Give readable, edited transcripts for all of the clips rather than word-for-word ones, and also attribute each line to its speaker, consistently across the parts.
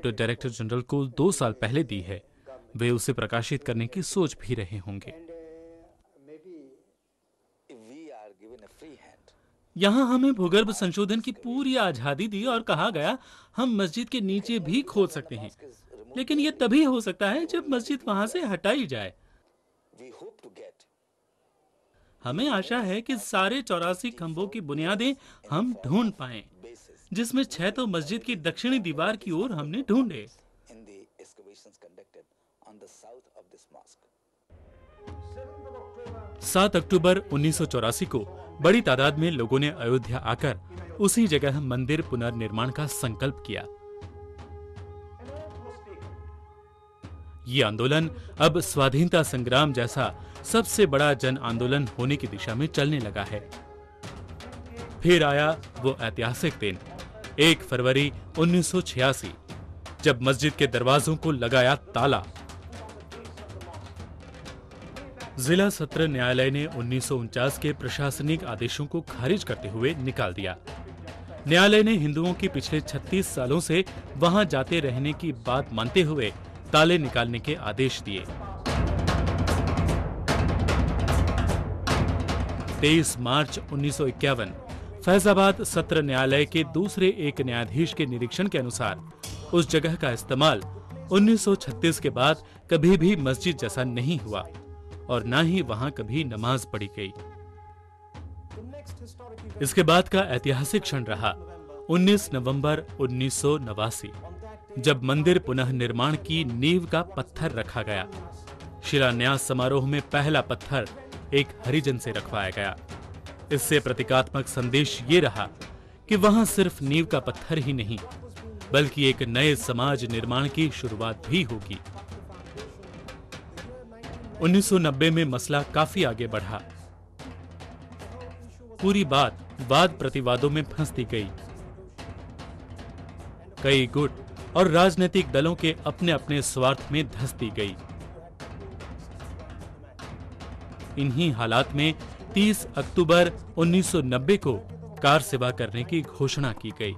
Speaker 1: Report director general को 2 साल पहले दी है, वे उसे प्रकाशित करने की सोच भी रहे होंगे। यहाँ हमें भूगर्भ संशोधन की पूरी आजादी दी और कहा गया हम मस्जिद के नीचे भी खोद सकते हैं, लेकिन यह तभी हो सकता है जब मस्जिद वहां से हटाई जाए। हमें आशा है कि सारे 84 खंभों की बुनियादें हम ढूंढ पाएं, जिसमें 6 तो मस्जिद की दक्षिणी दीवार की ओर हमने ढूंढे। 7 अक्टूबर 1984 को बड़ी तादाद में लोगों ने अयोध्या आकर उसी जगह मंदिर पुनर्निर्माण का संकल्प किया। ये आंदोलन अब स्वाधीनता संग्राम जैसा सबसे बड़ा जन आंदोलन होने की दिशा में चलने लगा है। फिर आया वो ऐतिहासिक दिन 1 फरवरी 1986, जब मस्जिद के दरवाजों को लगाया ताला। जिला सत्र न्यायालय ने 1949 के प्रशासनिक आदेशों को खारिज करते हुए निकाल दिया। न्यायालय ने हिंदुओं की पिछले 36 सालों से वहां जाते रहने की बात मानते हुए ताले निकालने के आदेश दिए। 23 मार्च 1951 फैजाबाद सत्र न्यायालय के दूसरे एक न्यायाधीश के निरीक्षण के अनुसार उस जगह का इस्तेमाल 1936 के बाद कभी भी मस्जिद जैसा नहीं हुआ और न ही वहां कभी नमाज पढ़ी गई। इसके बाद का ऐतिहासिक क्षण रहा 19 नवंबर 1989, जब मंदिर पुनः निर्माण की नींव का पत्थर रखा गया। शिलान्यास समारोह में पहला पत्थर एक हरिजन से रखवाया गया। इससे प्रतीकात्मक संदेश ये रहा कि वहां सिर्फ नींव का पत्थर ही नहीं, बल्कि एक नए समाज निर्माण की शुरुआत भी होगी। 1990 में मसला काफी आगे बढ़ा। पूरी बात वाद प्रतिवादों में फंसती गई। कई गुट और राजनीतिक दलों के अपने अपने स्वार्थ में धंसती गई। इन्हीं हालात में 30 अक्टूबर 1990 को कार सेवा करने की घोषणा की गई।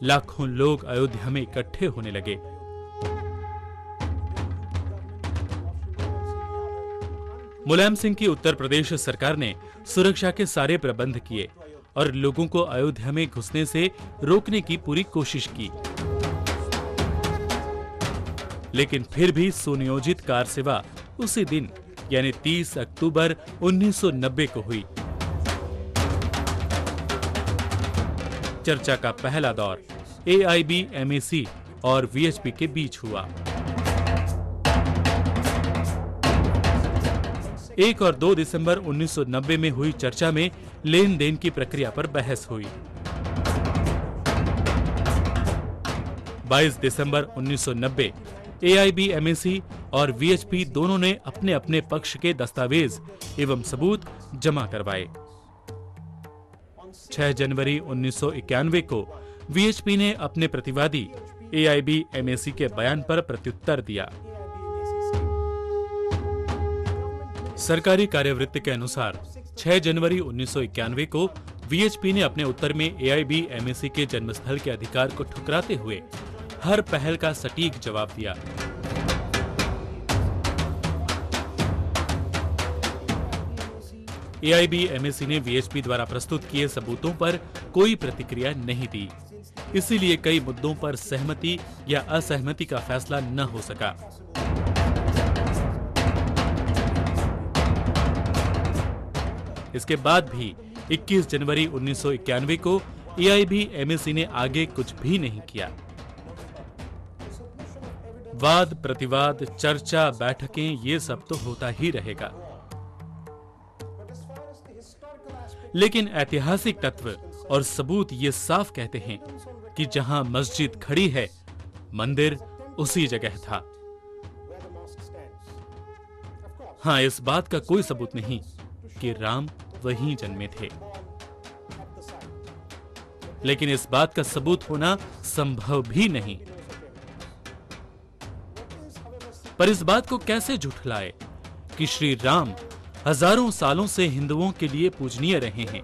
Speaker 1: लाखों लोग अयोध्या में इकट्ठे होने लगे। मुलायम सिंह की उत्तर प्रदेश सरकार ने सुरक्षा के सारे प्रबंध किए और लोगों को अयोध्या में घुसने से रोकने की पूरी कोशिश की, लेकिन फिर भी सुनियोजित कार सेवा उसी दिन यानी 30 अक्टूबर 1990 को हुई। चर्चा का पहला दौर AIB-MAC और VHP के बीच हुआ। 1 और 2 दिसंबर 1990 में हुई चर्चा में लेन देन की प्रक्रिया पर बहस हुई। 22 दिसंबर 1990 AIB-MAC और VHP दोनों ने अपने अपने पक्ष के दस्तावेज एवं सबूत जमा करवाए। 6 जनवरी 1991 को VHP ने अपने प्रतिवादी AIB-MAC के बयान पर प्रत्युत्तर दिया। सरकारी कार्यवृत्त के अनुसार 6 जनवरी 1991 को VHP ने अपने उत्तर में AIB-MAC के जन्मस्थल के अधिकार को ठुकराते हुए हर पहल का सटीक जवाब दिया। AIB-MAC ने VHP द्वारा प्रस्तुत किए सबूतों पर कोई प्रतिक्रिया नहीं दी, इसीलिए कई मुद्दों पर सहमति या असहमति का फैसला न हो सका। इसके बाद भी 21 जनवरी 1991 को AIB-MAC ने आगे कुछ भी नहीं किया। वाद प्रतिवाद, चर्चा, बैठकें, ये सब तो होता ही रहेगा, लेकिन ऐतिहासिक तत्व और सबूत ये साफ कहते हैं कि जहां मस्जिद खड़ी है, मंदिर उसी जगह था। हां, इस बात का कोई सबूत नहीं कि राम वहीं जन्मे थे, लेकिन इस बात का सबूत होना संभव भी नहीं। पर इस बात को कैसे झुठलाए कि श्री राम हजारों सालों से हिंदुओं के लिए पूजनीय रहे हैं,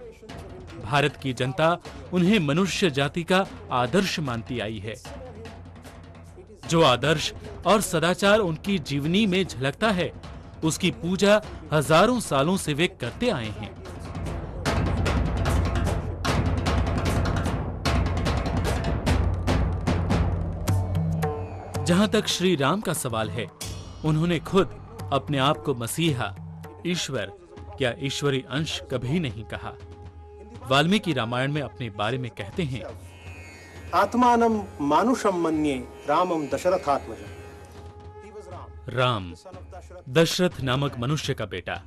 Speaker 1: भारत की जनता उन्हें मनुष्य जाति का आदर्श मानती आई है। जो आदर्श और सदाचार उनकी जीवनी में झलकता है, उसकी पूजा हजारों सालों से वे करते आए हैं। जहां तक श्री राम का सवाल है, उन्होंने खुद अपने आप को मसीहा, ईश्वर या ईश्वरी अंश कभी नहीं कहा। वाल्मीकि रामायण में अपने बारे में कहते हैं,
Speaker 2: आत्मानं मानुषं मन्ये रामं दशरथात्मजम्।
Speaker 1: राम दशरथ नामक मनुष्य का बेटा,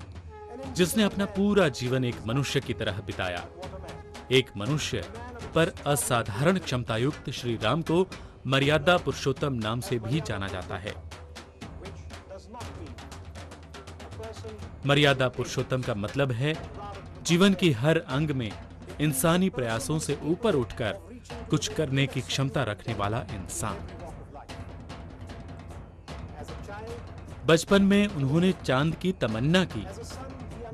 Speaker 1: जिसने अपना पूरा जीवन एक मनुष्य की तरह बिताया। एक मनुष्य पर असाधारण क्षमतायुक्त श्री राम को मर्यादा पुरुषोत्तम नाम से भी जाना जाता है। मर्यादा पुरुषोत्तम का मतलब है जीवन की हर अंग में इंसानी प्रयासों से ऊपर उठकर कुछ करने की क्षमता रखने वाला इंसान। बचपन में उन्होंने चांद की तमन्ना की।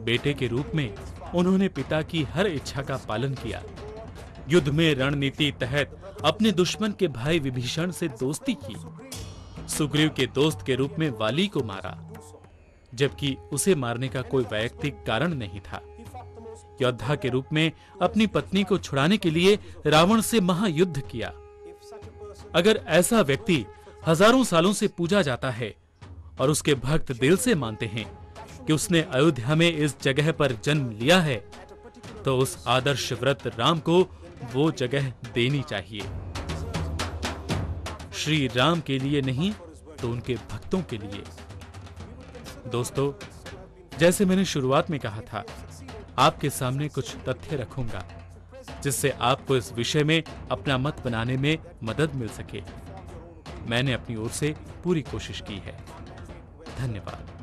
Speaker 1: बेटे के रूप में उन्होंने पिता की हर इच्छा का पालन किया। युद्ध में रणनीति तहत अपने दुश्मन के भाई विभीषण से दोस्ती की। सुग्रीव के दोस्त के रूप में वाली को मारा, जबकि उसे मारने का कोई वैयक्तिक कारण नहीं था। योद्धा के रूप में अपनी पत्नी को छुड़ाने के लिए रावण से महायुद्ध किया। अगर ऐसा व्यक्ति हजारों सालों से पूजा जाता है और उसके भक्त दिल से मानते हैं कि उसने अयोध्या में इस जगह पर जन्म लिया है, तो उस आदर्श व्रत राम को वो जगह देनी चाहिए। श्री राम के लिए नहीं तो उनके भक्तों के लिए। दोस्तों, जैसे मैंने शुरुआत में कहा था, आपके सामने कुछ तथ्य रखूंगा जिससे आपको इस विषय में अपना मत बनाने में मदद मिल सके। मैंने अपनी ओर से पूरी कोशिश की है। धन्यवाद।